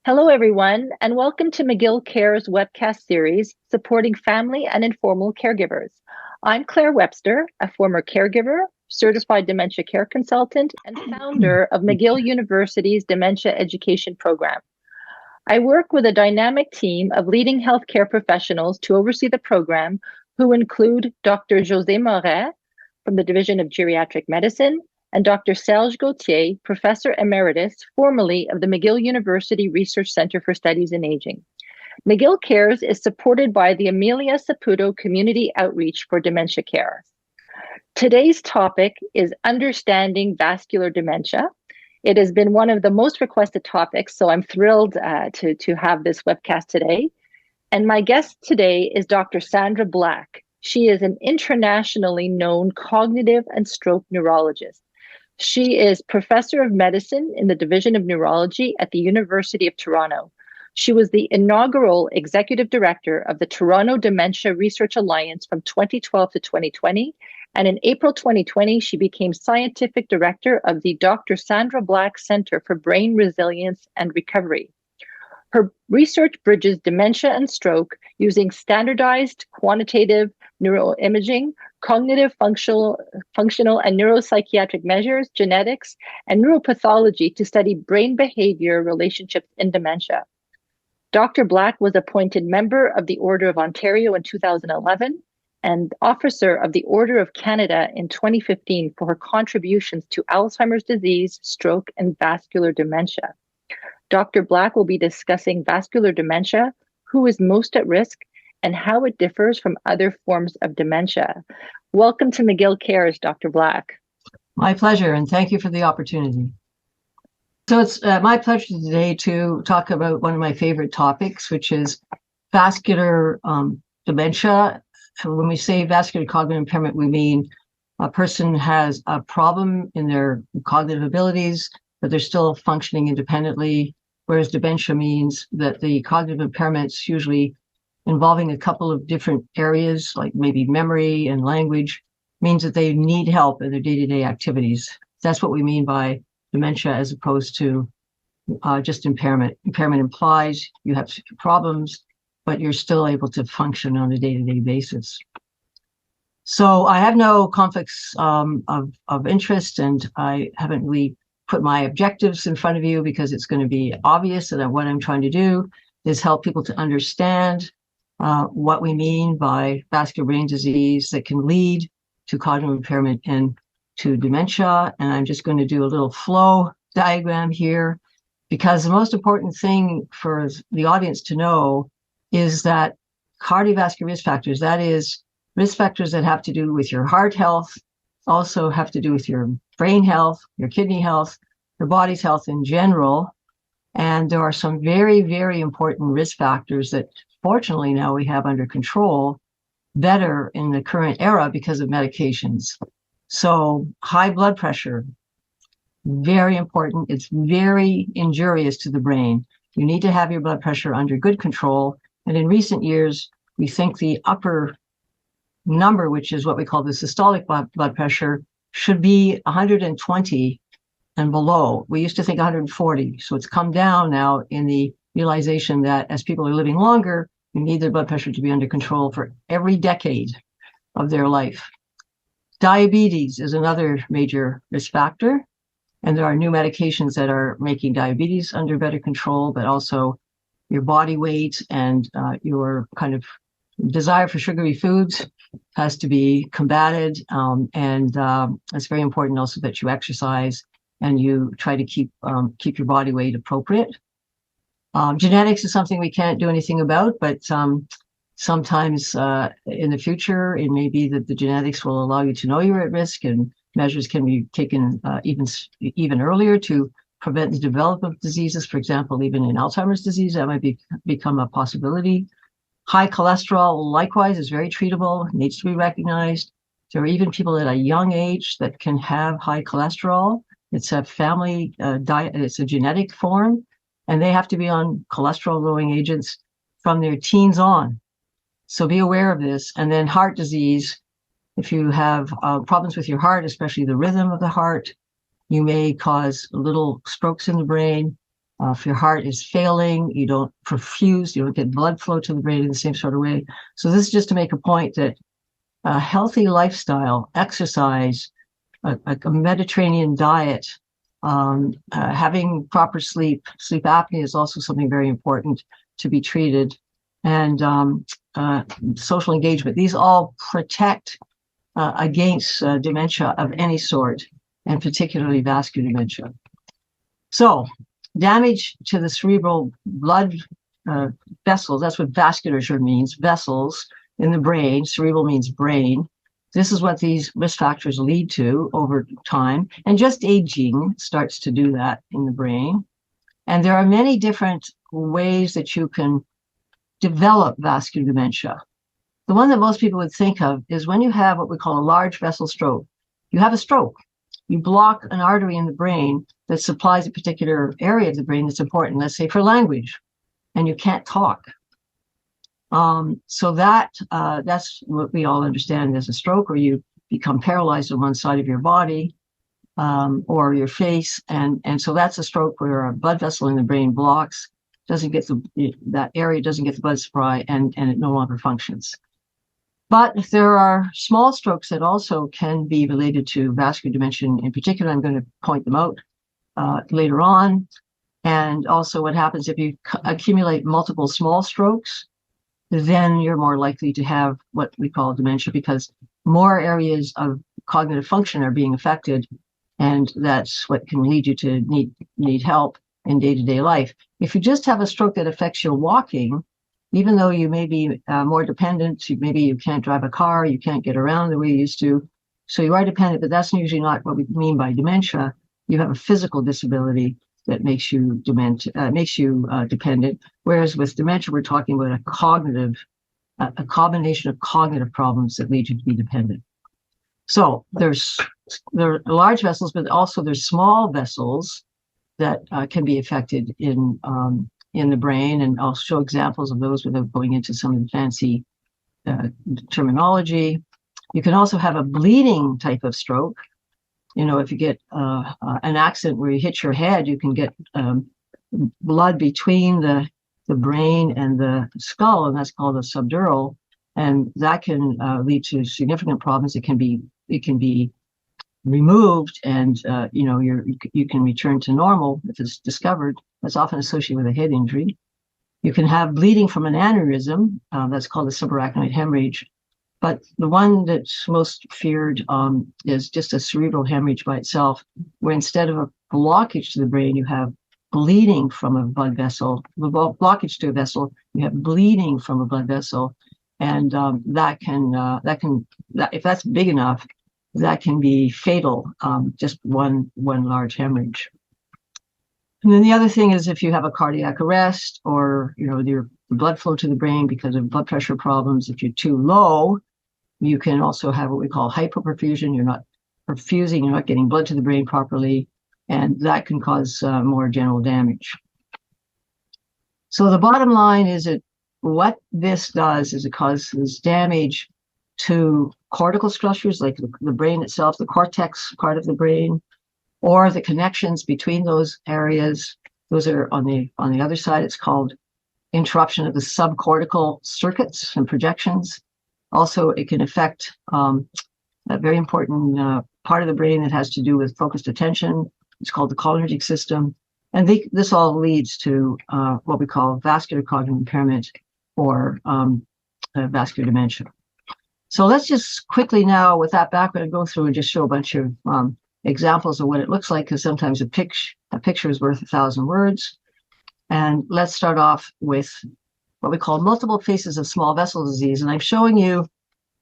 Hello, everyone, and welcome to McGill Cares webcast series, Supporting Family and Informal Caregivers. I'm Claire Webster, a former caregiver, certified dementia care consultant, and founder of McGill University's Dementia Education Program. I work with a dynamic team of leading healthcare professionals to oversee the program, who include Dr. José Moret from the Division of Geriatric Medicine, and Dr. Serge Gauthier, Professor Emeritus, formerly of the McGill University Research Center for Studies in Aging. McGill Cares is supported by the Amelia Saputo Community Outreach for Dementia Care. Today's topic is understanding vascular dementia. It has been one of the most requested topics, so I'm thrilled to have this webcast today. And my guest today is Dr. Sandra Black. She is an internationally known cognitive and stroke neurologist. She is professor of medicine in the Division of Neurology at the University of Toronto. She was the inaugural executive director of the Toronto Dementia Research Alliance from 2012 to 2020. And in April 2020, she became scientific director of the Dr. Sandra Black Centre for Brain Resilience and Recovery. Her research bridges dementia and stroke using standardized quantitative neuroimaging, cognitive functional and neuropsychiatric measures, genetics, and neuropathology to study brain behavior relationships in dementia. Dr. Black was appointed member of the Order of Ontario in 2011 and officer of the Order of Canada in 2015 for her contributions to Alzheimer's disease, stroke, and vascular dementia. Dr. Black will be discussing vascular dementia, who is most at risk, and how it differs from other forms of dementia. Welcome to McGill Cares, Dr. Black. My pleasure, and thank you for the opportunity. So it's my pleasure today to talk about one of my favorite topics, which is vascular dementia. When we say vascular cognitive impairment, we mean a person has a problem in their cognitive abilities, but they're still functioning independently, whereas dementia means that the cognitive impairments usually involving a couple of different areas, like maybe memory and language, means that they need help in their day-to-day activities. That's what we mean by dementia, as opposed to just impairment. Impairment implies you have problems, but you're still able to function on a day-to-day basis. So I have no conflicts of interest, and I haven't really put my objectives in front of you because it's going to be obvious that what I'm trying to do is help people to understand what we mean by vascular brain disease that can lead to cognitive impairment and to dementia. And I'm just going to do a little flow diagram here, because the most important thing for the audience to know is that cardiovascular risk factors, that is, risk factors that have to do with your heart health, also have to do with your brain health, your kidney health, your body's health in general. And there are some very, very important risk factors that fortunately now we have under control better in the current era because of medications. So high blood pressure, very important. It's very injurious to the brain. You need to have your blood pressure under good control. And in recent years, we think the upper number, which is what we call the systolic blood pressure, should be 120 and below. We used to think 140. So it's come down now in the realization that as people are living longer, you need their blood pressure to be under control for every decade of their life. Diabetes is another major risk factor. And there are new medications that are making diabetes under better control, but also your body weight and your kind of desire for sugary foods has to be combated. And it's very important also that you exercise and you try to keep your body weight appropriate. Genetics is something we can't do anything about, but sometimes in the future, it may be that the genetics will allow you to know you're at risk, and measures can be taken even earlier to prevent the development of diseases. For example, even in Alzheimer's disease, that might become a possibility. High cholesterol, likewise, is very treatable, needs to be recognized. There are even people at a young age that can have high cholesterol. It's a family diet, it's a genetic form, and they have to be on cholesterol-lowering agents from their teens on. So be aware of this. And then heart disease, if you have problems with your heart, especially the rhythm of the heart, you may cause little strokes in the brain. If your heart is failing, you don't perfuse, you don't get blood flow to the brain in the same sort of way. So this is just to make a point that a healthy lifestyle, exercise, a Mediterranean diet, having proper sleep apnea is also something very important to be treated, and social engagement. These all protect against dementia of any sort, and particularly vascular dementia. So damage to the cerebral blood vessels, that's what vasculature means, vessels in the brain. Cerebral means brain. This is what these risk factors lead to over time. And just aging starts to do that in the brain. And there are many different ways that you can develop vascular dementia. The one that most people would think of is when you have what we call a large vessel stroke. You have a stroke. You block an artery in the brain that supplies a particular area of the brain that's important, let's say for language, and you can't talk. So that's what we all understand as a stroke, or you become paralyzed on one side of your body or your face, and so that's a stroke where a blood vessel in the brain blocks, that area doesn't get the blood supply, and it no longer functions. But there are small strokes that also can be related to vascular dementia. In particular, I'm going to point them out later on. And also what happens if you accumulate multiple small strokes, then you're more likely to have what we call dementia, because more areas of cognitive function are being affected, and that's what can lead you to need help in day-to-day life. If you just have a stroke that affects your walking, even though you may be more dependent, maybe you can't drive a car, you can't get around the way you used to, so you are dependent, but that's usually not what we mean by dementia. You have a physical disability that makes you dependent. Whereas with dementia, we're talking about a combination of cognitive problems that lead you to be dependent. So there are large vessels, but also there's small vessels that can be affected in the brain, and I'll show examples of those without going into some of the fancy terminology. You can also have a bleeding type of stroke. You know, if you get an accident where you hit your head, you can get blood between the brain and the skull, and that's called a subdural, and that can lead to significant problems. It can be removed, and you can return to normal if it's discovered. That's often associated with a head injury. You can have bleeding from an aneurysm, that's called a subarachnoid hemorrhage. But the one that's most feared is just a cerebral hemorrhage by itself, where instead of a blockage to the brain, you have bleeding from a blood vessel. Blockage to a vessel, you have bleeding from a blood vessel, and that can if that's big enough, that can be fatal. Just one large hemorrhage. And then the other thing is if you have a cardiac arrest, or your blood flow to the brain because of blood pressure problems, if you're too low, you can also have what we call hypoperfusion. You're not perfusing, you're not getting blood to the brain properly, and that can cause more general damage. So the bottom line is that what this does is it causes damage to cortical structures like the brain itself, the cortex part of the brain, or the connections between those areas. Those are on the other side. It's called interruption of the subcortical circuits and projections. Also, it can affect a very important part of the brain that has to do with focused attention. It's called the cholinergic system. And this all leads to what we call vascular cognitive impairment, or vascular dementia. So let's just quickly now, with that background, go through and just show a bunch of examples of what it looks like, because sometimes a picture is worth 1,000 words. And let's start off with what we call multiple phases of small vessel disease. And I'm showing you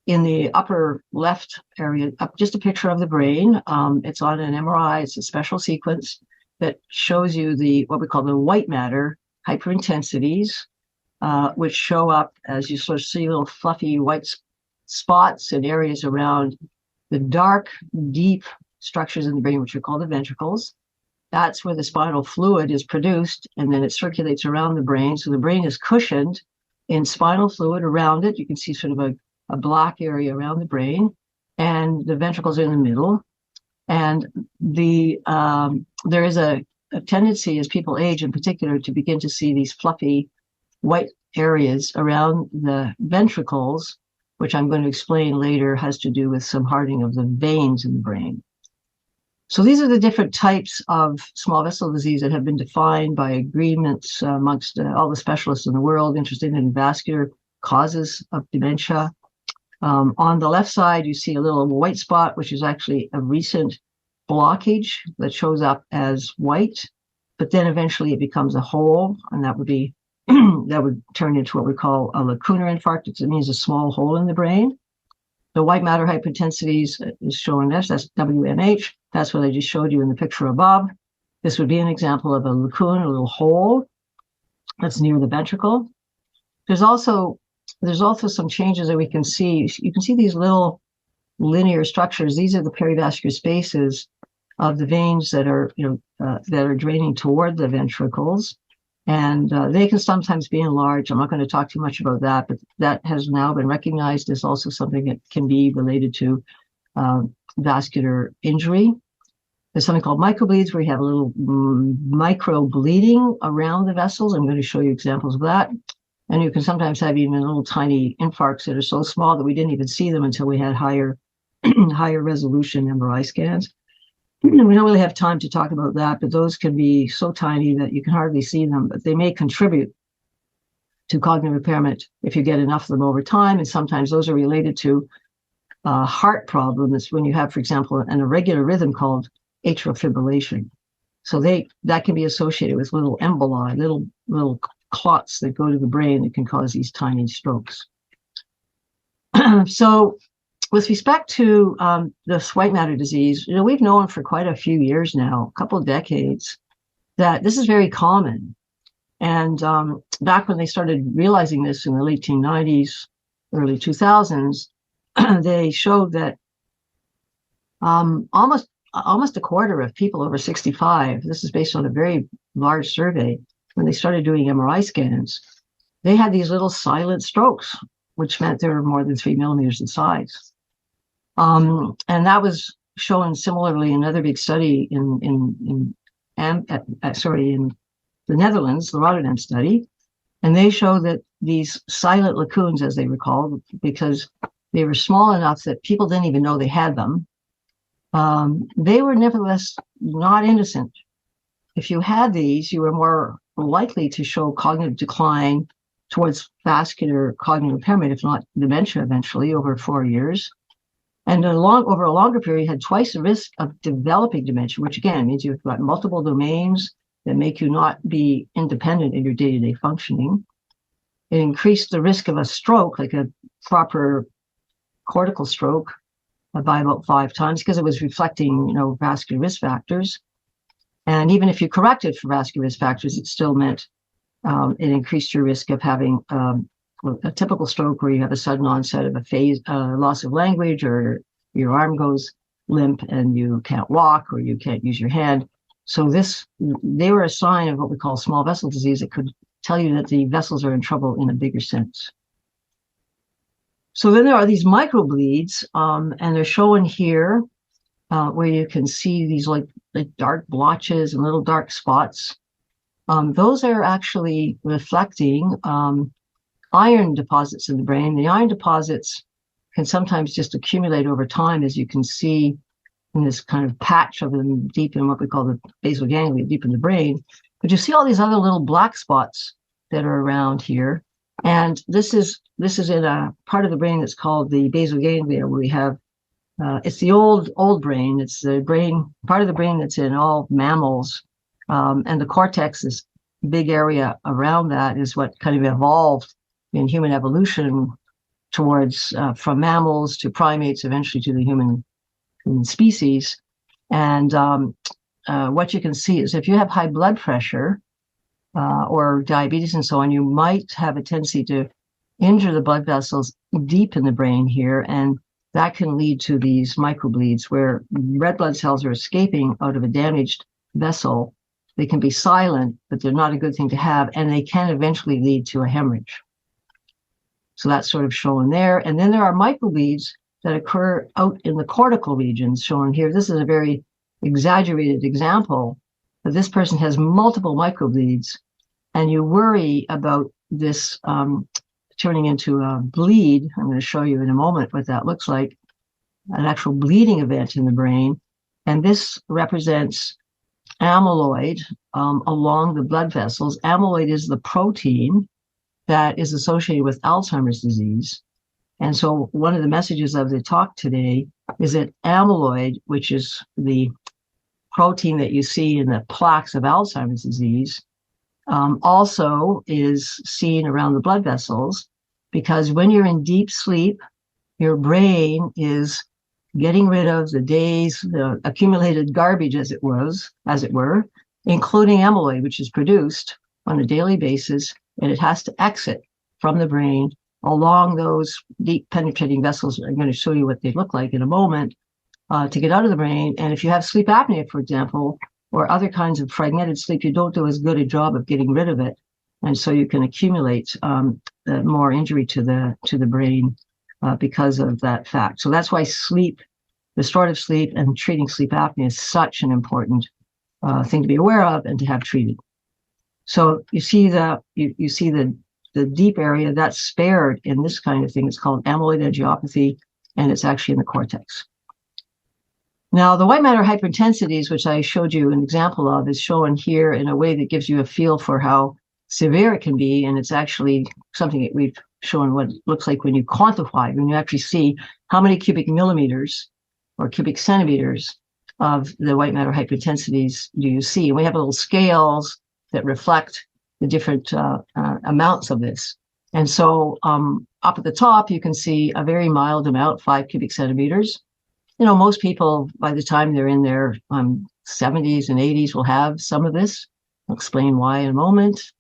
in the upper left area, just a picture of the brain. It's on an MRI. It's a special sequence that shows you what we call the white matter hyperintensities, which show up as you sort of see little fluffy white spots in areas around the dark, deep structures in the brain, which are called the ventricles. That's where the spinal fluid is produced, and then it circulates around the brain. So the brain is cushioned in spinal fluid around it. You can see sort of a black area around the brain, and the ventricles are in the middle. And there is a a tendency as people age in particular to begin to see these fluffy white areas around the ventricles, which I'm going to explain later has to do with some hardening of the veins in the brain. So these are the different types of small vessel disease that have been defined by agreements amongst all the specialists in the world interested in vascular causes of dementia. On the left side, you see a little white spot, which is actually a recent blockage that shows up as white, but then eventually it becomes a hole, and that would be that would turn into what we call a lacunar infarct. It means a small hole in the brain. The white matter hypertensities is showing this. That's WMH. That's what I just showed you in the picture above. This would be an example of a lacunar, a little hole that's near the ventricle. There's also some changes that we can see. You can see these little linear structures. These are the perivascular spaces of the veins that are, that are draining toward the ventricles, and they can sometimes be enlarged. I'm not going to talk too much about that, but that has now been recognized as also something that can be related to vascular injury. There's something called microbleeds, where you have a little microbleeding around the vessels. I'm going to show you examples of that. And you can sometimes have even little tiny infarcts that are so small that we didn't even see them until we had higher resolution MRI scans. We don't really have time to talk about that, but those can be so tiny that you can hardly see them, but they may contribute to cognitive impairment if you get enough of them over time. And sometimes those are related to heart problems when you have, for example, an irregular rhythm called atrial fibrillation. So that can be associated with little emboli, little clots that go to the brain that can cause these tiny strokes. So with respect to this white matter disease, we've known for quite a few years now, a couple of decades, that this is very common. And back when they started realizing this in the late 1990s, early 2000s, they showed that almost a quarter of people over 65, this is based on a very large survey, when they started doing MRI scans, they had these little silent strokes, which meant they were more than 3 millimeters in size. And that was shown similarly in another big study in the Netherlands, the Rotterdam study. And they showed that these silent lacunes, as they were called, because they were small enough that people didn't even know they had them, they were nevertheless not innocent. If you had these, you were more likely to show cognitive decline towards vascular cognitive impairment, if not dementia eventually, over 4 years. And over a longer period, had twice the risk of developing dementia, which again means you've got multiple domains that make you not be independent in your day-to-day functioning. It increased the risk of a stroke, like a proper cortical stroke, by about 5 times, because it was reflecting, vascular risk factors. And even if you corrected for vascular risk factors, it still meant it increased your risk of having a typical stroke where you have a sudden onset of a phase loss of language, or your arm goes limp and you can't walk, or you can't use your hand. So they were a sign of what we call small vessel disease. It could tell you that the vessels are in trouble in a bigger sense. So then there are these microbleeds, and they're shown here where you can see these like dark blotches and little dark spots. Those are actually reflecting iron deposits in the brain. The iron deposits can sometimes just accumulate over time, as you can see in this kind of patch of them deep in what we call the basal ganglia, deep in the brain. But you see all these other little black spots that are around here. And this is in a part of the brain that's called the basal ganglia, where we have it's the old brain. It's the part of the brain that's in all mammals, and the cortex, this big area around that, is what kind of evolved in human evolution towards from mammals to primates, eventually to the human species. And what you can see is if you have high blood pressure or diabetes and so on, you might have a tendency to injure the blood vessels deep in the brain here, and that can lead to these microbleeds where red blood cells are escaping out of a damaged vessel. They can be silent, but they're not a good thing to have, and they can eventually lead to a hemorrhage. So that's sort of shown there. And then there are microbleeds that occur out in the cortical regions, shown here. This is a very exaggerated example, that this person has multiple microbleeds, and you worry about this turning into a bleed. I'm going to show you in a moment what that looks like, an actual bleeding event in the brain. And this represents amyloid along the blood vessels. Amyloid is the protein that is associated with Alzheimer's disease. And so one of the messages of the talk today is that amyloid, which is the protein that you see in the plaques of Alzheimer's disease, also is seen around the blood vessels, because when you're in deep sleep, your brain is getting rid of the accumulated garbage, as it were, including amyloid, which is produced on a daily basis, and it has to exit from the brain along those deep penetrating vessels. I'm going to show you what they look like in a moment, to get out of the brain. And if you have sleep apnea, for example, or other kinds of fragmented sleep, you don't do as good a job of getting rid of it. And so you can accumulate more injury to the brain because of that fact. So that's why sleep, restorative sleep, and treating sleep apnea is such an important thing to be aware of and to have treated. So you see the deep area that's spared in this kind of thing. It's called amyloid angiopathy, and it's actually in the cortex. Now, the white matter hyperintensities, which I showed you an example of, is shown here in a way that gives you a feel for how severe it can be. And it's actually something that we've shown what it looks like when you quantify, when you actually see how many cubic millimeters or cubic centimeters of the white matter hyperintensities do you see. And we have little scales that reflect the different amounts of this. And so up at the top, you can see a very mild amount, 5 cubic centimeters. Most people, by the time they're in their 70s and 80s, will have some of this. I'll explain why in a moment.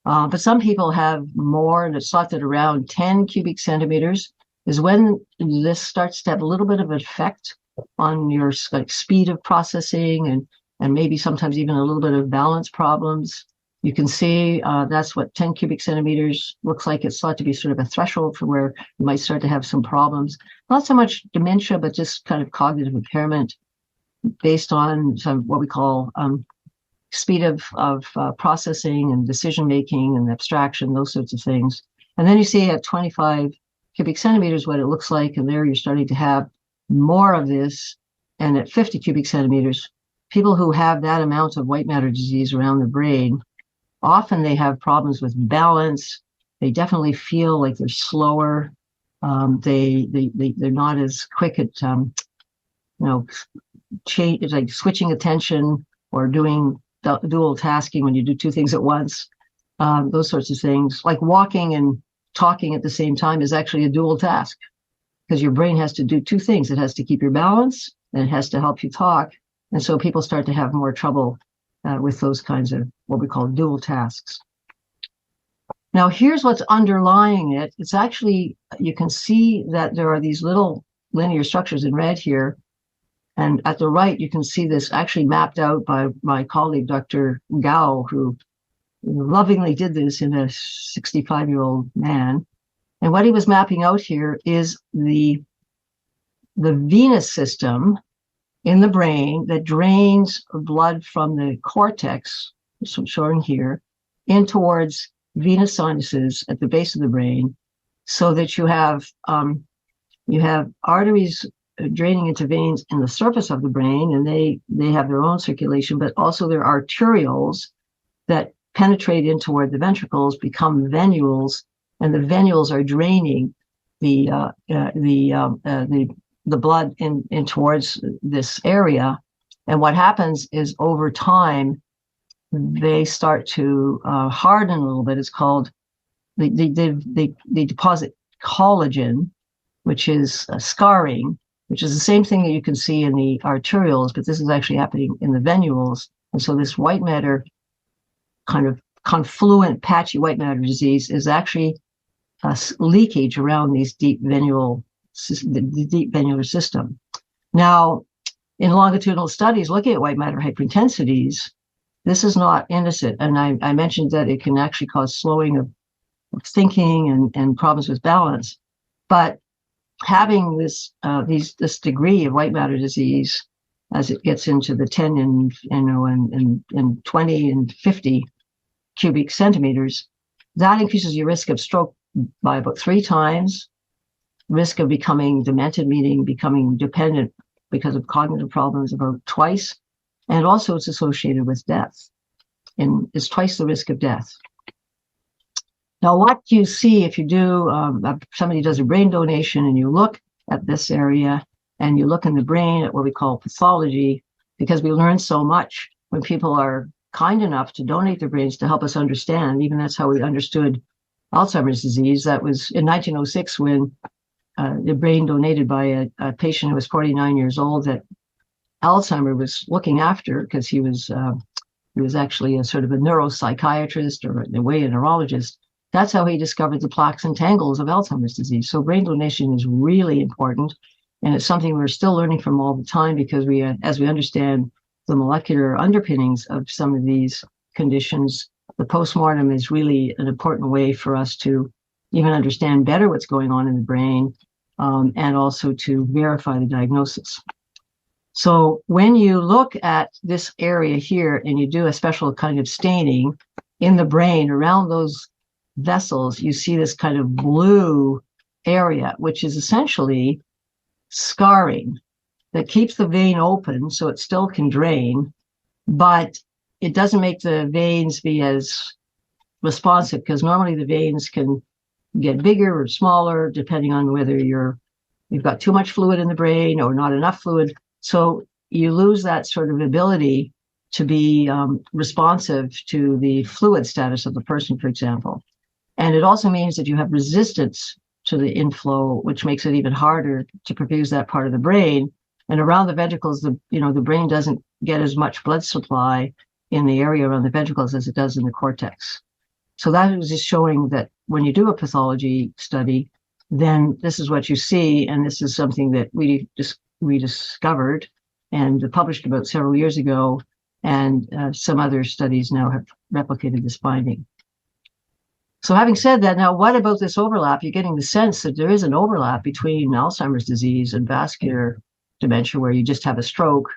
But some people have more, and it's thought that around 10 cubic centimeters is when this starts to have a little bit of an effect on your speed of processing and maybe sometimes even a little bit of balance problems. You can see that's what 10 cubic centimeters looks like. It's thought to be sort of a threshold for where you might start to have some problems. Not so much dementia, but just kind of cognitive impairment based on some what we call speed of processing and decision making and abstraction, those sorts of things. And then you see at 25 cubic centimeters what it looks like, and there you're starting to have more of this. And at 50 cubic centimeters, people who have that amount of white matter disease around the brain, often they have problems with balance. They definitely feel like they're slower. They're not as quick at change, like switching attention or doing dual tasking when you do two things at once. Those sorts of things, like walking and talking at the same time, is actually a dual task, because your brain has to do two things. It has to keep your balance, and it has to help you talk. And so people start to have more trouble with those kinds of what we call dual tasks. Now, here's what's underlying it. It's actually, you can see that there are these little linear structures in red here. And at the right, you can see this actually mapped out by my colleague, Dr. Gao, who lovingly did this in a 65-year-old man. And what he was mapping out here is the venous system in the brain that drains blood from the cortex, shown here, in towards venous sinuses at the base of the brain, so that you have arteries draining into veins in the surface of the brain, and they have their own circulation, but also there are arterioles that penetrate in toward the ventricles, become venules, and the venules are draining the blood in towards this area. And what happens is over time, they start to harden a little bit. It's called, they deposit collagen, which is scarring, which is the same thing that you can see in the arterioles, but this is actually happening in the venules. And so this white matter, kind of confluent, patchy white matter disease, is actually leakage around these the deep venular system. Now, in longitudinal studies looking at white matter hyperintensities, this is not innocent. And I mentioned that it can actually cause slowing of thinking and problems with balance. But having this degree of white matter disease as it gets into the 10 and 20 and 50 cubic centimeters, that increases your risk of stroke by about 3 times, risk of becoming demented, meaning becoming dependent because of cognitive problems, about twice, and also it's associated with death, and it's twice the risk of death. Now, what you see if you do, somebody does a brain donation and you look at this area and you look in the brain at what we call pathology, because we learn so much when people are kind enough to donate their brains to help us understand. Even that's how we understood Alzheimer's disease. That was in 1906 when the brain donated by a patient who was 49 years old that Alzheimer was looking after, because he was actually a sort of a neuropsychiatrist, or in a way a neurologist. That's how he discovered the plaques and tangles of Alzheimer's disease. So brain donation is really important, and it's something we're still learning from all the time, because as we understand the molecular underpinnings of some of these conditions, the postmortem is really an important way for us to even understand better what's going on in the brain, and also to verify the diagnosis. So when you look at this area here and you do a special kind of staining in the brain around those vessels, you see this kind of blue area, which is essentially scarring that keeps the vein open so it still can drain, but it doesn't make the veins be as responsive, because normally the veins can get bigger or smaller depending on whether you've got too much fluid in the brain or not enough fluid. So you lose that sort of ability to be responsive to the fluid status of the person, for example. And it also means that you have resistance to the inflow, which makes it even harder to perfuse that part of the brain. And around the ventricles, the brain doesn't get as much blood supply in the area around the ventricles as it does in the cortex. So that is just showing that when you do a pathology study, then this is what you see. And this is something that we discovered and published about several years ago. And some other studies now have replicated this finding. So having said that, now what about this overlap? You're getting the sense that there is an overlap between Alzheimer's disease and vascular dementia, where you just have a stroke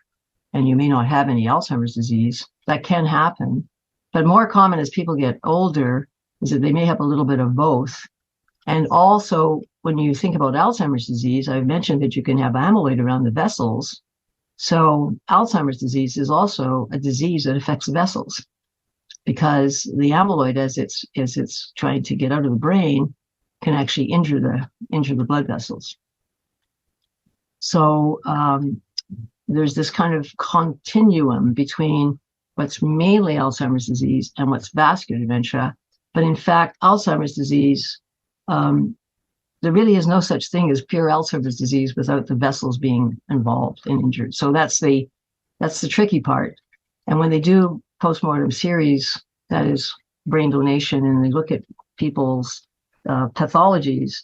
and you may not have any Alzheimer's disease. That can happen. But more common as people get older is that they may have a little bit of both. And also, when you think about Alzheimer's disease, I've mentioned that you can have amyloid around the vessels. So Alzheimer's disease is also a disease that affects the vessels, because the amyloid, as it's trying to get out of the brain, can actually injure the blood vessels. So there's this kind of continuum between what's mainly Alzheimer's disease and what's vascular dementia. But in fact, Alzheimer's disease, there really is no such thing as pure Alzheimer's disease without the vessels being involved and injured. So that's the tricky part. And when they do postmortem series, that is brain donation, and they look at people's pathologies,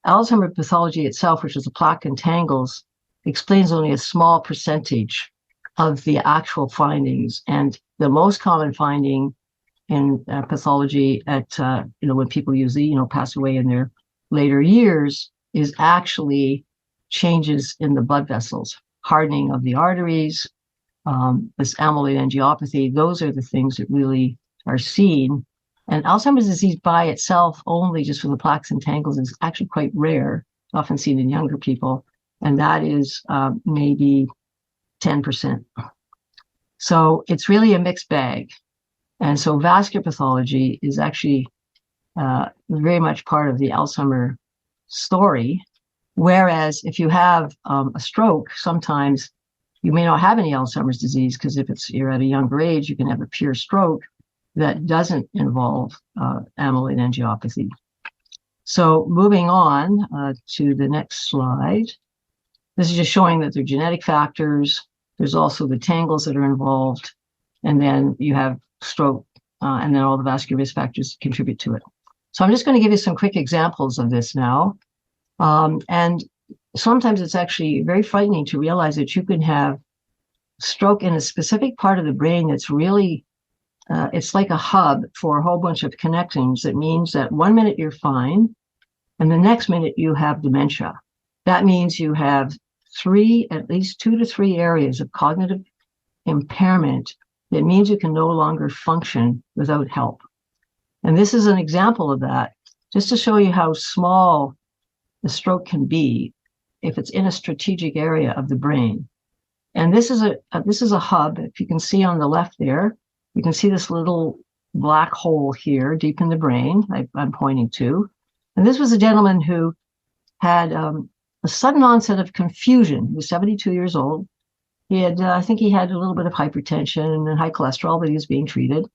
Alzheimer's pathology itself, which is the plaque and tangles, explains only a small percentage of the actual findings. And the most common finding in pathology at when people usually pass away in their later years is actually changes in the blood vessels, hardening of the arteries, this amyloid angiopathy. Those are the things that really are seen. And Alzheimer's disease by itself, only just for the plaques and tangles, is actually quite rare, often seen in younger people, and that is maybe 10%. So it's really a mixed bag. And so vascular pathology is actually very much part of the Alzheimer story. Whereas if you have a stroke, sometimes you may not have any Alzheimer's disease, because if you're at a younger age, you can have a pure stroke that doesn't involve amyloid angiopathy. So moving on to the next slide. This is just showing that there are genetic factors. There's also the tangles that are involved. And then you have stroke, and then all the vascular risk factors contribute to it. So I'm just going to give you some quick examples of this now. And sometimes it's actually very frightening to realize that you can have stroke in a specific part of the brain that's really, it's like a hub for a whole bunch of connections. That means that 1 minute you're fine, and the next minute you have dementia. That means you have at least 2 to 3 areas of cognitive impairment that means you can no longer function without help. And this is an example of that, just to show you how small the stroke can be if it's in a strategic area of the brain. And this is a hub. If you can see on the left there, you can see this little black hole here deep in the brain I'm pointing to. And this was a gentleman who had a sudden onset of confusion. He was 72 years old. He had, I think he had a little bit of hypertension and high cholesterol, but he was being treated.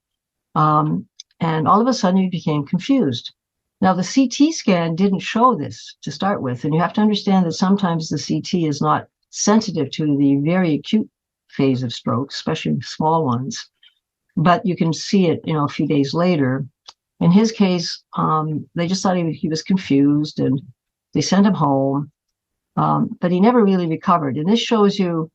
And all of a sudden he became confused. Now the CT scan didn't show this to start with. And you have to understand that sometimes the CT is not sensitive to the very acute phase of stroke, especially small ones. But you can see it, a few days later. In his case, they just thought he was confused and they sent him home. But he never really recovered. And this shows you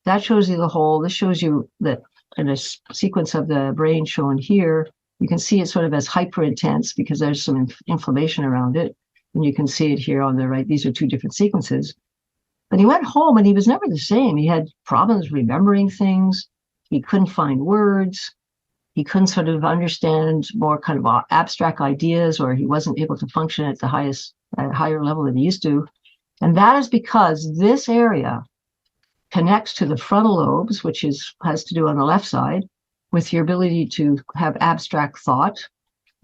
the whole. This shows you that in a sequence of the brain shown here, you can see it sort of as hyperintense because there's some inflammation around it. And you can see it here on the right. These are 2 different sequences. But he went home and he was never the same. He had problems remembering things. He couldn't find words. He couldn't sort of understand more kind of abstract ideas, or he wasn't able to function at a higher level than he used to. And that is because this area connects to the frontal lobes, which has to do on the left side with your ability to have abstract thought,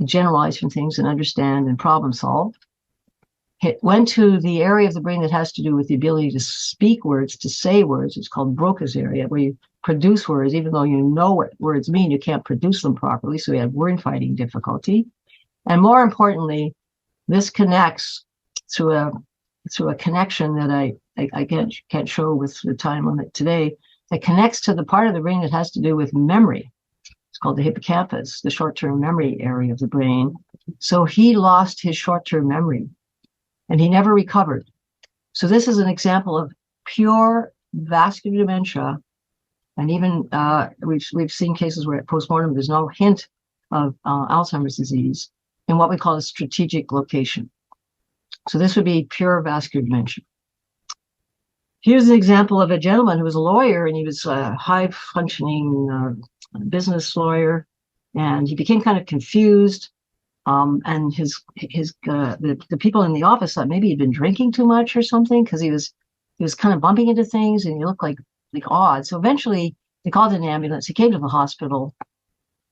generalize from things and understand and problem solve. It went to the area of the brain that has to do with the ability to speak words, to say words. It's called Broca's area, where you produce words. Even though you know what words mean, you can't produce them properly, so we have word finding difficulty. And more importantly, this connects through a connection that I can't show with the time limit today. It connects to the part of the brain that has to do with memory. It's called the hippocampus, the short-term memory area of the brain. So he lost his short-term memory and he never recovered. So this is an example of pure vascular dementia. And even we've seen cases where at postmortem there's no hint of Alzheimer's disease in what we call a strategic location. So this would be pure vascular dementia. Here's an example of a gentleman who was a lawyer, and he was a high-functioning business lawyer, and he became kind of confused. And the people in the office thought maybe he'd been drinking too much or something, because he was kind of bumping into things and he looked like odd. So eventually they called an ambulance. He came to the hospital,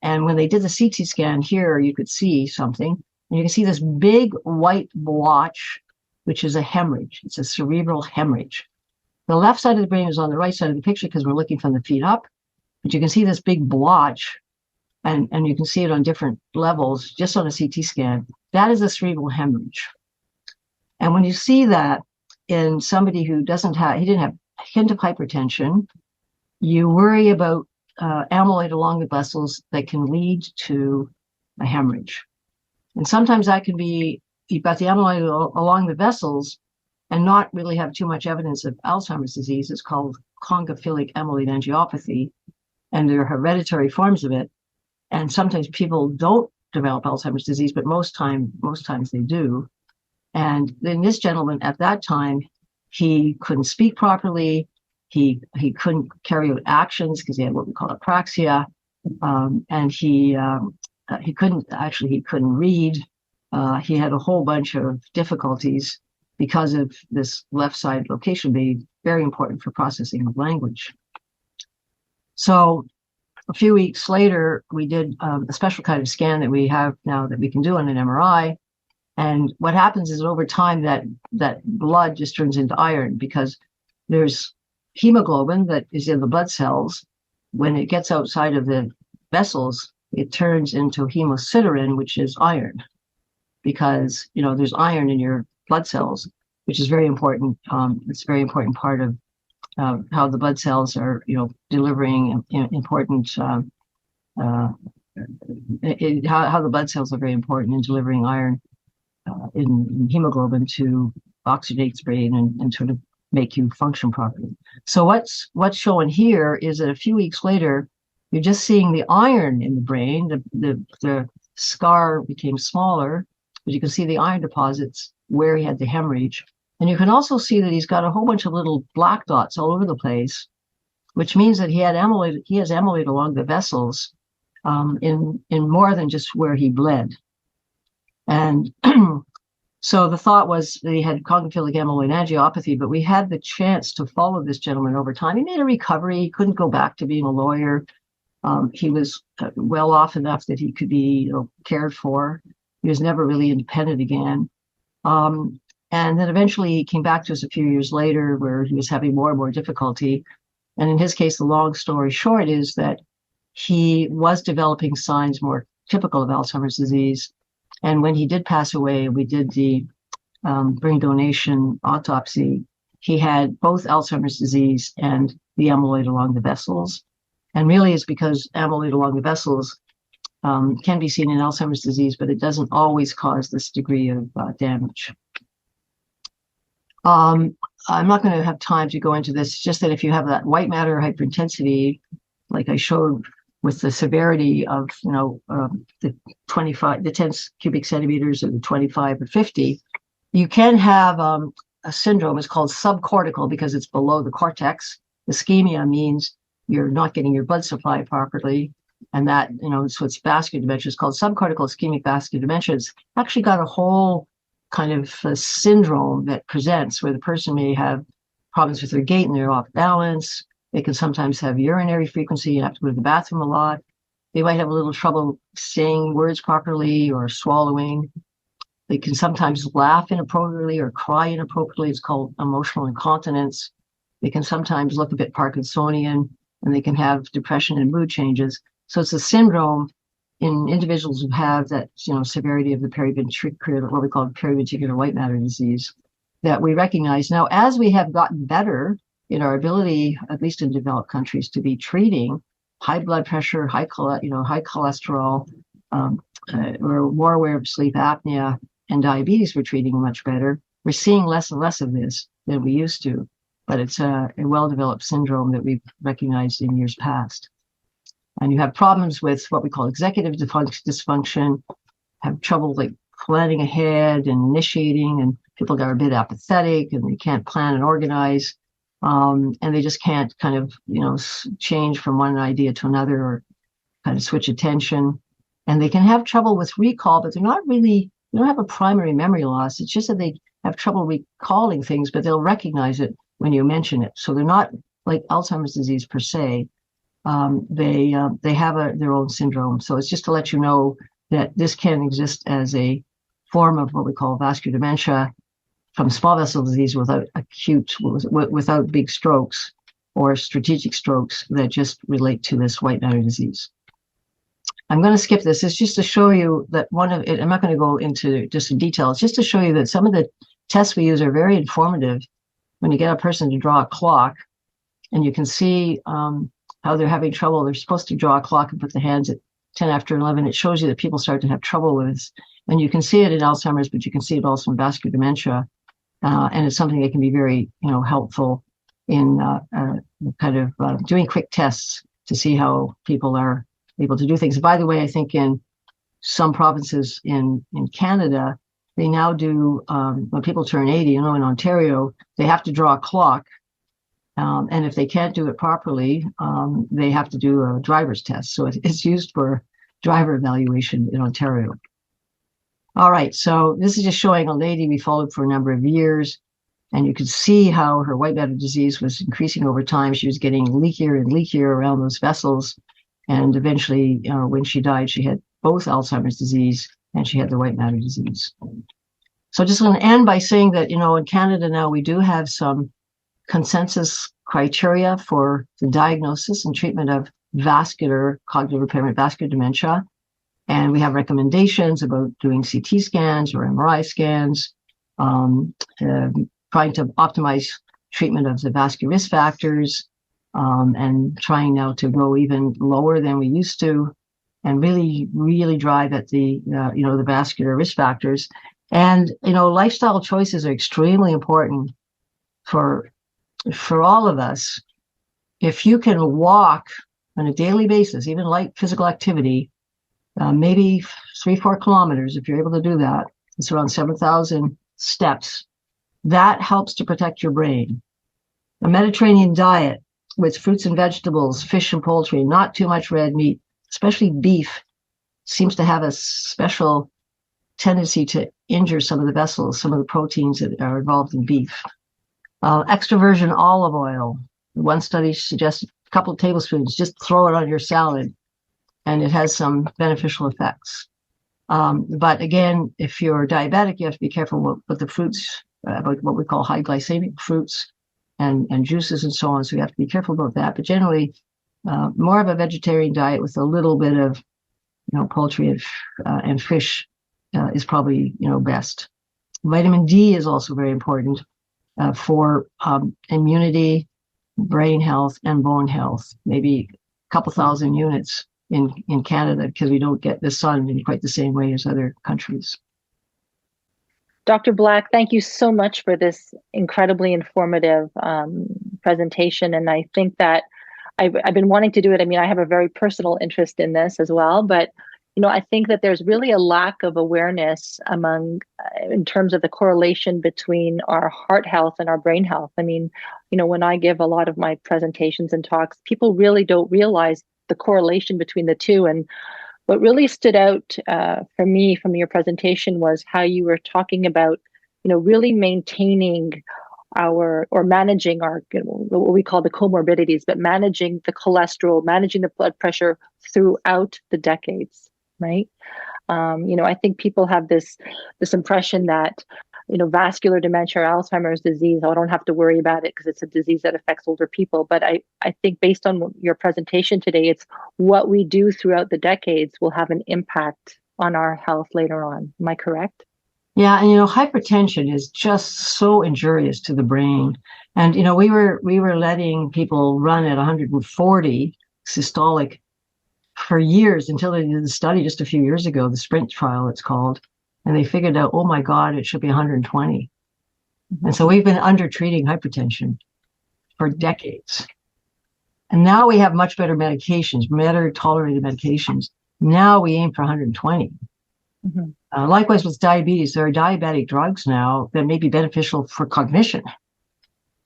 and when they did the CT scan here, you could see something, and you can see this big white blotch, which is a hemorrhage. It's a cerebral hemorrhage. The left side of the brain is on the right side of the picture because we're looking from the feet up, but you can see this big blotch, and you can see it on different levels just on a CT scan. That is a cerebral hemorrhage. And when you see that in somebody who didn't have a hint of hypertension, you worry about amyloid along the vessels that can lead to a hemorrhage. And sometimes that can be, you've got the amyloid along the vessels and not really have too much evidence of Alzheimer's disease. It's called congophilic amyloid angiopathy, and there are hereditary forms of it. And sometimes people don't develop Alzheimer's disease, but most times they do. And then this gentleman at that time, he couldn't speak properly. He couldn't carry out actions because he had what we call apraxia, and he couldn't read. He had a whole bunch of difficulties because of this left side location being very important for processing of language. So a few weeks later, we did a special kind of scan that we have now that we can do on an MRI. And what happens is over time that blood just turns into iron, because there's hemoglobin that is in the blood cells. When it gets outside of the vessels, it turns into hemosiderin, which is iron, because there's iron in your blood cells, which is very important. It's a very important part of how the blood cells are, delivering important. How the blood cells are very important in delivering iron in hemoglobin to oxygenate the brain and sort of make you function properly. So what's shown here is that a few weeks later, you're just seeing the iron in the brain. The scar became smaller, but you can see the iron deposits where he had the hemorrhage. And you can also see that he's got a whole bunch of little black dots all over the place, which means that he has amyloid along the vessels in more than just where he bled. And so the thought was that he had congenital amyloid angiopathy, but we had the chance to follow this gentleman over time. He made a recovery. He couldn't go back to being a lawyer. He was well off enough that he could be cared for. He was never really independent again. And then eventually he came back to us a few years later where he was having more and more difficulty. And in his case, the long story short is that he was developing signs more typical of Alzheimer's disease. And when he did pass away, we did the brain donation autopsy. He had both Alzheimer's disease and the amyloid along the vessels. And really it's because amyloid along the vessels can be seen in Alzheimer's disease, but it doesn't always cause this degree of damage. I'm not going to have time to go into this. It's just that if you have that white matter hyperintensity, like I showed with the severity of, the 10 cubic centimeters or the 25 or 50, you can have a syndrome. It's called subcortical because it's below the cortex. Ischemia means you're not getting your blood supply properly. And that, so it's vascular dementia. It's called subcortical ischemic vascular dementia. It's actually got a whole kind of a syndrome that presents where the person may have problems with their gait and they're off balance. They can sometimes have urinary frequency. You have to go to the bathroom a lot. They might have a little trouble saying words properly or swallowing. They can sometimes laugh inappropriately or cry inappropriately. It's called emotional incontinence. They can sometimes look a bit Parkinsonian, and they can have depression and mood changes. So it's a syndrome in individuals who have that, severity of the periventricular, what we call periventricular white matter disease, that we recognize. Now, as we have gotten better in our ability, at least in developed countries, to be treating high blood pressure, high cholesterol, we're more aware of sleep apnea and diabetes, we're treating much better. We're seeing less and less of this than we used to, but it's a well-developed syndrome that we've recognized in years past. And you have problems with what we call executive dysfunction, have trouble like planning ahead and initiating, and people are a bit apathetic and they can't plan and organize. And they just can't kind of, change from one idea to another or kind of switch attention. And they can have trouble with recall, but they don't have a primary memory loss. It's just that they have trouble recalling things, but they'll recognize it when you mention it. So they're not like Alzheimer's disease per se. They have their own syndrome. So it's just to let you know that this can exist as a form of what we call vascular dementia from small vessel disease without big strokes or strategic strokes that just relate to this white matter disease. I'm going to skip this. It's just to show you that I'm not going to go into just in detail. It's just to show you that some of the tests we use are very informative when you get a person to draw a clock and you can see how they're having trouble. They're supposed to draw a clock and put the hands at 10 after 11. It shows you that people start to have trouble with this. And you can see it in Alzheimer's, but you can see it also in vascular dementia. And it's something that can be very, helpful in doing quick tests to see how people are able to do things. By the way, I think in some provinces in Canada, they now do, when people turn 80, in Ontario, they have to draw a clock. And if they can't do it properly, they have to do a driver's test. So it's used for driver evaluation in Ontario. All right, so this is just showing a lady we followed for a number of years, and you could see how her white matter disease was increasing over time. She was getting leakier and leakier around those vessels, and eventually, when she died, she had both Alzheimer's disease and she had the white matter disease. So just going to end by saying that, in Canada now, we do have some consensus criteria for the diagnosis and treatment of vascular cognitive impairment, vascular dementia. And we have recommendations about doing CT scans or MRI scans, trying to optimize treatment of the vascular risk factors, and trying now to go even lower than we used to, and really, really drive at the, the vascular risk factors. And, lifestyle choices are extremely important for all of us. If you can walk on a daily basis, even light physical activity, maybe 3-4 kilometers, if you're able to do that, it's around 7,000 steps That helps to protect your brain. A Mediterranean diet with fruits and vegetables, fish and poultry, not too much red meat, especially beef, seems to have a special tendency to injure some of the vessels, some of the proteins that are involved in beef. Extra virgin olive oil. One study suggested a couple of tablespoons, just throw it on your salad, and it has some beneficial effects. But again, if you're diabetic, you have to be careful with the fruits, about what we call high glycemic fruits and juices and so on. So you have to be careful about that. But generally, more of a vegetarian diet with a little bit of, poultry and fish is probably, best. Vitamin D is also very important for immunity, brain health, and bone health. Maybe a couple thousand units in Canada, because we don't get the sun in quite the same way as other countries. Dr. Black, thank you so much for this incredibly informative presentation. And I think that I've been wanting to do it. I mean, I have a very personal interest in this as well, but I think that there's really a lack of awareness in terms of the correlation between our heart health and our brain health. I mean, when I give a lot of my presentations and talks, people really don't realize the correlation between the two. And what really stood out for me from your presentation was how you were talking about, really maintaining managing our, what we call the comorbidities, but managing the cholesterol, managing the blood pressure throughout the decades, right? I think people have this impression that, vascular dementia or Alzheimer's disease, I don't have to worry about it because it's a disease that affects older people. But I think based on your presentation today, it's what we do throughout the decades will have an impact on our health later on. Am I correct? Yeah, and hypertension is just so injurious to the brain. And we were letting people run at 140 systolic for years until they did the study just a few years ago, the SPRINT trial it's called, and they figured out, oh my God, it should be 120. Mm-hmm. And so we've been undertreating hypertension for decades. And now we have much better medications, better tolerated medications. Now we aim for 120. Mm-hmm. Likewise with diabetes, there are diabetic drugs now that may be beneficial for cognition.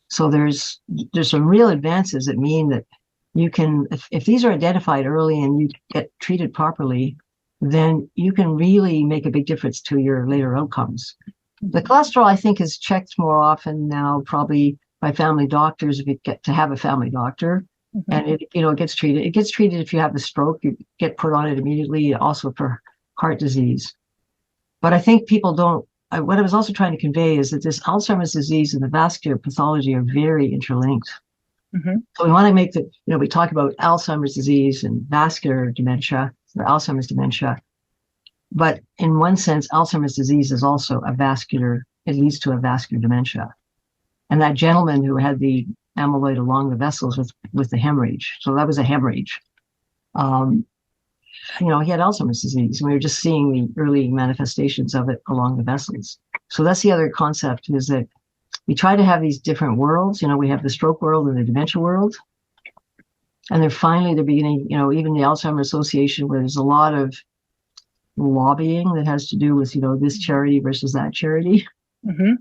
So there's some real advances that mean that you can, if these are identified early and you get treated properly, then you can really make a big difference to your later outcomes. The cholesterol, I think, is checked more often now, probably by family doctors if you get to have a family doctor. Mm-hmm. And it gets treated. It gets treated if you have a stroke, you get put on it immediately, also for heart disease. But I think people don't, what I was also trying to convey is that this Alzheimer's disease and the vascular pathology are very interlinked. Mm-hmm. So we want to make we talk about Alzheimer's disease and vascular dementia or Alzheimer's dementia. But in one sense, Alzheimer's disease is also it leads to a vascular dementia. And that gentleman who had the amyloid along the vessels with the hemorrhage. So that was a hemorrhage. He had Alzheimer's disease, and we were just seeing the early manifestations of it along the vessels. So that's the other concept, is that we try to have these different worlds. We have the stroke world and the dementia world. And they're beginning, even the Alzheimer's Association, where there's a lot of lobbying that has to do with, this charity versus that charity. Mm-hmm.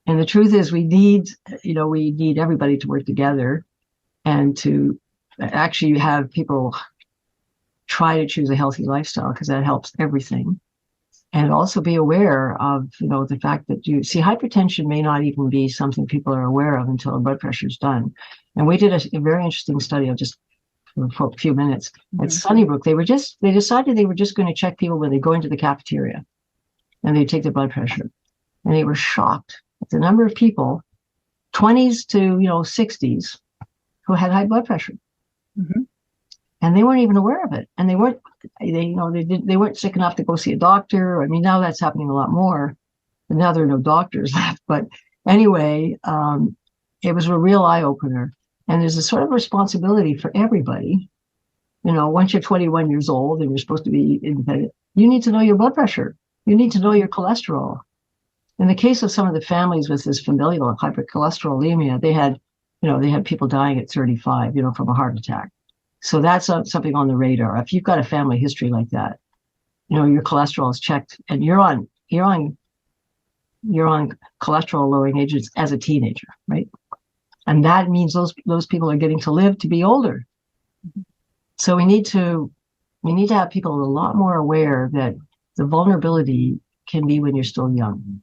And the truth is we need everybody to work together and to actually have people try to choose a healthy lifestyle, because that helps everything. And also be aware of, the fact that hypertension may not even be something people are aware of until blood pressure is done. And we did a very interesting study for a few minutes at Sunnybrook. They decided they were just going to check people when they go into the cafeteria and they take their blood pressure. And they were shocked at the number of people, 20s to, 60s, who had high blood pressure. Mm-hmm. And they weren't even aware of it. And they weren't sick enough to go see a doctor. I mean, now that's happening a lot more. And now there are no doctors left. But anyway, it was a real eye opener. And there's a sort of responsibility for everybody. Once you're 21 years old and you're supposed to be independent, you need to know your blood pressure. You need to know your cholesterol. In the case of some of the families with this familial hypercholesterolemia, they had people dying at 35, from a heart attack. So that's something on the radar. If you've got a family history like that, your cholesterol is checked and you're on you're on cholesterol lowering agents as a teenager, right? And that means those people are getting to live to be older. So we need to have people a lot more aware that the vulnerability can be when you're still young.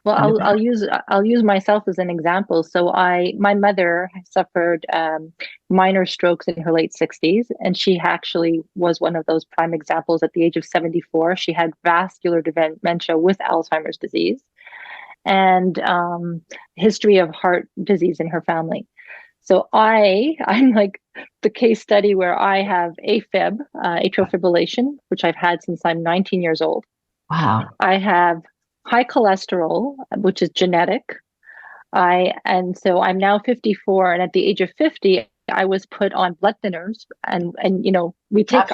Well, I'll use myself as an example. So my mother suffered minor strokes in her late 60s, and she actually was one of those prime examples. At the age of 74, she had vascular dementia with Alzheimer's disease, and history of heart disease in her family. So I'm like the case study where I have AFib, atrial fibrillation, which I've had since I'm 19 years old. Wow. I have high cholesterol, which is genetic. And so I'm now 54, and at the age of 50, I was put on blood thinners, and we take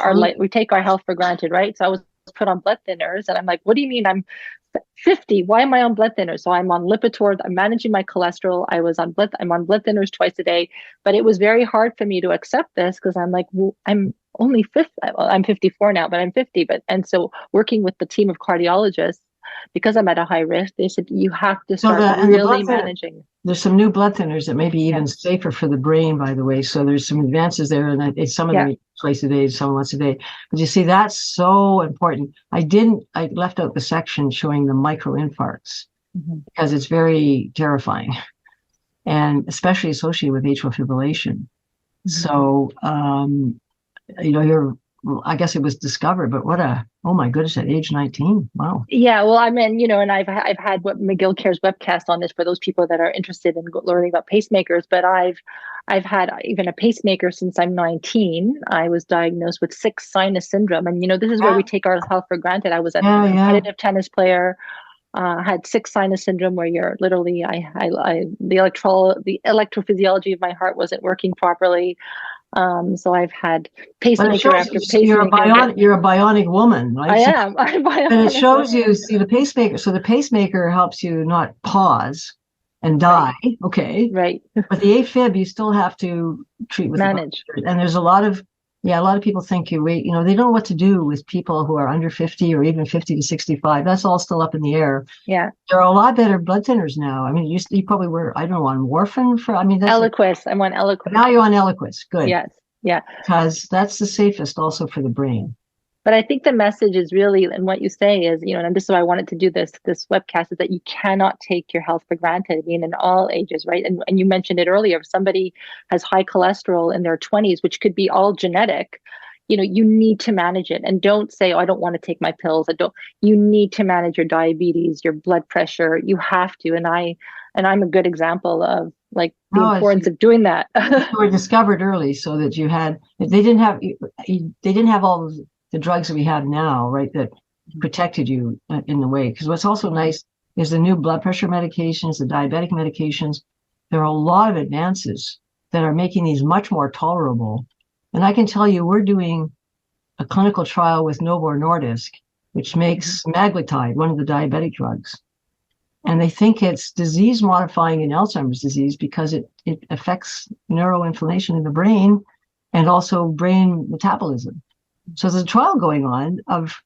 our health for granted, right? So I was put on blood thinners, and I'm like, what do you mean I'm 50? Why am I on blood thinners? So I'm on Lipitor. I'm managing my cholesterol. I'm on blood thinners twice a day, but it was very hard for me to accept this because I'm like, well, I'm only 50. Well, I'm 54 now, but I'm 50. And so working with the team of cardiologists, because I'm at a high risk, they said you have to start really managing. There's some new blood thinners that may be even safer for the brain, by the way. So there's some advances there, and some of them twice a day, some once a day. But you see, that's so important. I left out the section showing the microinfarcts because it's very terrifying, and especially associated with atrial fibrillation. So, I guess it was discovered, but oh my goodness, at age 19. Wow. Yeah. Well, I mean, and I've had what McGill Cares webcast on this for those people that are interested in learning about pacemakers, but I've had even a pacemaker since I'm 19. I was diagnosed with 6 sinus syndrome. And, this is where we take our health for granted. I was a competitive tennis player, had 6 sinus syndrome where you're literally, the electrophysiology of my heart wasn't working properly. So I've had pacemaker after pacemaker. You're a bionic woman, right? I am. I'm bionic. And it shows you, see the pacemaker. So the pacemaker helps you not pause and die. Right. Okay. Right. But the AFib, you still have to treat with manage. And there's a lot of people think they don't know what to do with people who are under 50 or even 50 to 65. That's all still up in the air. Yeah. There are a lot better blood thinners now. I mean, you probably were, I don't know, on warfarin Eliquis. I'm on Eliquis. Now you're on Eliquis. Good. Yes. Yeah. Because that's the safest also for the brain. But I think the message is really, and what you say is, and this is why I wanted to do this webcast, is that you cannot take your health for granted. I mean, in all ages, right? And you mentioned it earlier. If somebody has high cholesterol in their 20s, which could be all genetic, you need to manage it. And don't say, oh, I don't want to take my pills. You need to manage your diabetes, your blood pressure. You have to. And I'm a good example of the importance of doing that. You were discovered early, so that they didn't have all of the drugs that we have now, right, that protected you in the way. Because what's also nice is the new blood pressure medications, the diabetic medications. There are a lot of advances that are making these much more tolerable. And I can tell you, we're doing a clinical trial with Novo Nordisk, which makes semaglutide, one of the diabetic drugs. And they think it's disease modifying in Alzheimer's disease because it affects neuroinflammation in the brain and also brain metabolism. So there's a trial going on of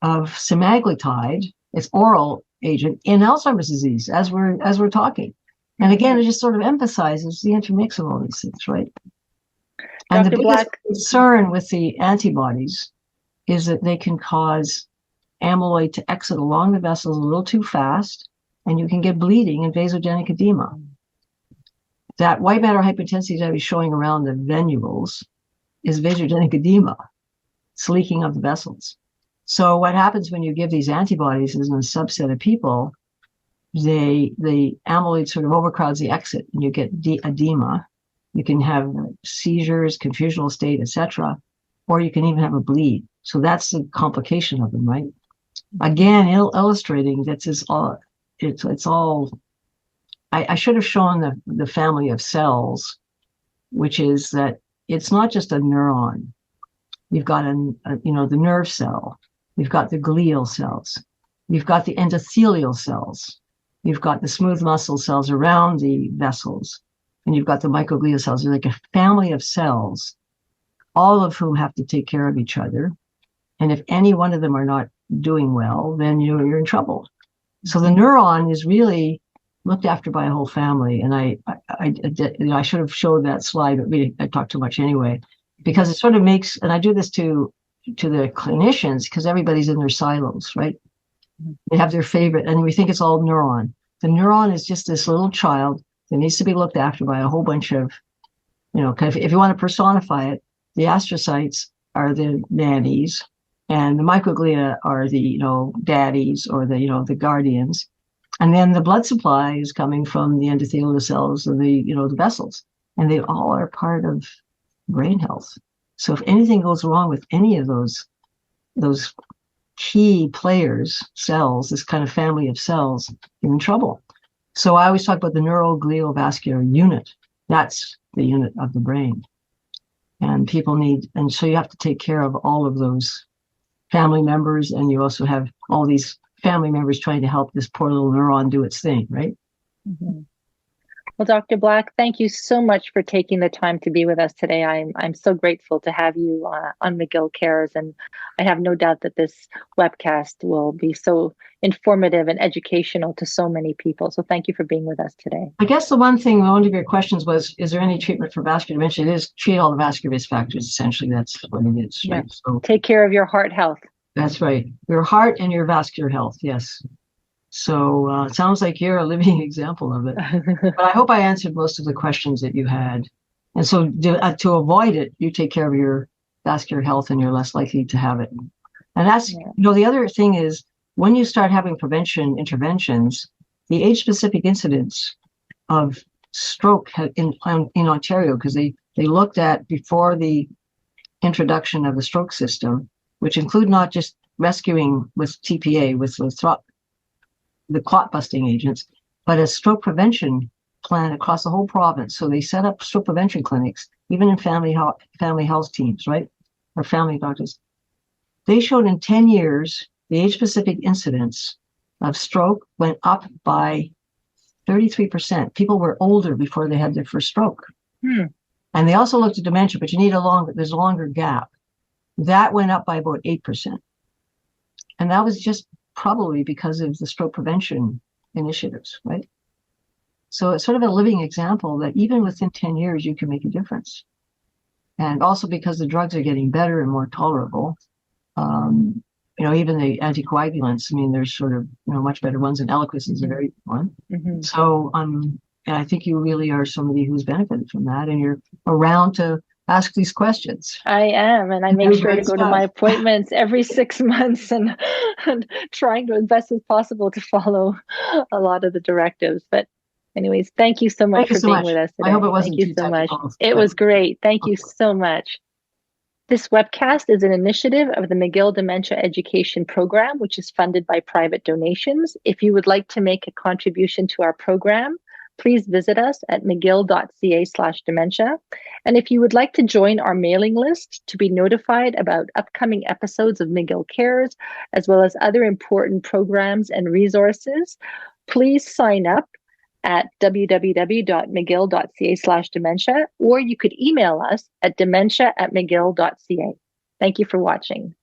semaglutide, its oral agent, in Alzheimer's disease as we're talking. And again, it just sort of emphasizes the intermix of all these things, right? And the biggest concern with the antibodies is that they can cause amyloid to exit along the vessels a little too fast, and you can get bleeding and vasogenic edema. That white matter hypertensities I was showing around the venules is vasogenic edema. It's leaking of the vessels. So what happens when you give these antibodies is in a subset of people, the amyloid sort of overcrowds the exit and you get edema. You can have seizures, confusional state, etc., or you can even have a bleed. So that's the complication of them, right? Again, illustrating that it's all. I should have shown the family of cells, which is that it's not just a neuron. You've got the nerve cell. You've got the glial cells. You've got the endothelial cells. You've got the smooth muscle cells around the vessels. And you've got the microglial cells. They're like a family of cells, all of whom have to take care of each other. And if any one of them are not doing well, then you're in trouble. So the neuron is really looked after by a whole family. And I should have showed that slide, but I talked too much anyway, because it sort of makes, and I do this to the clinicians, because everybody's in their silos, right? They have their favorite, and we think it's all neuron. The neuron is just this little child that needs to be looked after by a whole bunch of, kind of, if you want to personify it, the astrocytes are the nannies, and the microglia are the, daddies, or the guardians. And then the blood supply is coming from the endothelial cells and the vessels, and they all are part of brain health. So if anything goes wrong with any of those key players, cells, this kind of family of cells, you're in trouble. So I always talk about the neurogliovascular unit. That's the unit of the brain. And and so you have to take care of all of those family members, and you also have all these family members trying to help this poor little neuron do its thing, right? Mm-hmm. Well, Dr. Black, thank you so much for taking the time to be with us today. I'm so grateful to have you on McGill Cares, and I have no doubt that this webcast will be so informative and educational to so many people. So thank you for being with us today. I guess one of your questions was, is there any treatment for vascular dementia? It is treat all the vascular risk factors, essentially. That's what it is, right? Yeah. So take care of your heart health. That's right. Your heart and your vascular health, yes. So it sounds like you're a living example of it. But I hope I answered most of the questions that you had. And so to avoid it, you take care of your vascular health and you're less likely to have it. And that's, the other thing is, when you start having prevention interventions, the age-specific incidence of stroke in Ontario, because they looked at, before the introduction of the stroke system, which include not just rescuing with TPA, with the clot busting agents, but a stroke prevention plan across the whole province. So they set up stroke prevention clinics, even in family health teams, right? Or family doctors. They showed in 10 years, the age-specific incidence of stroke went up by 33%. People were older before they had their first stroke. And they also looked at dementia, but there's a longer gap. That went up by about 8%. And that was just probably because of the stroke prevention initiatives, right? So it's sort of a living example that even within 10 years, you can make a difference. And also because the drugs are getting better and more tolerable, even the anticoagulants, there's sort of, much better ones, and Eliquis is a very good one. Mm-hmm. So, and I think you really are somebody who's benefited from that, and you're around to ask these questions. I am, and I make sure to go to my appointments every 6 months and trying to, as best as possible, to follow a lot of the directives. But anyways, thank you so much for being with us today. I hope it wasn't thank you so much. It was great. Thank you so much. This webcast is an initiative of the McGill Dementia Education Program, which is funded by private donations. If you would like to make a contribution to our program, please visit us at mcgill.ca/dementia. And if you would like to join our mailing list to be notified about upcoming episodes of McGill Cares, as well as other important programs and resources, please sign up at www.mcgill.ca/dementia, or you could email us at dementia@mcgill.ca. Thank you for watching.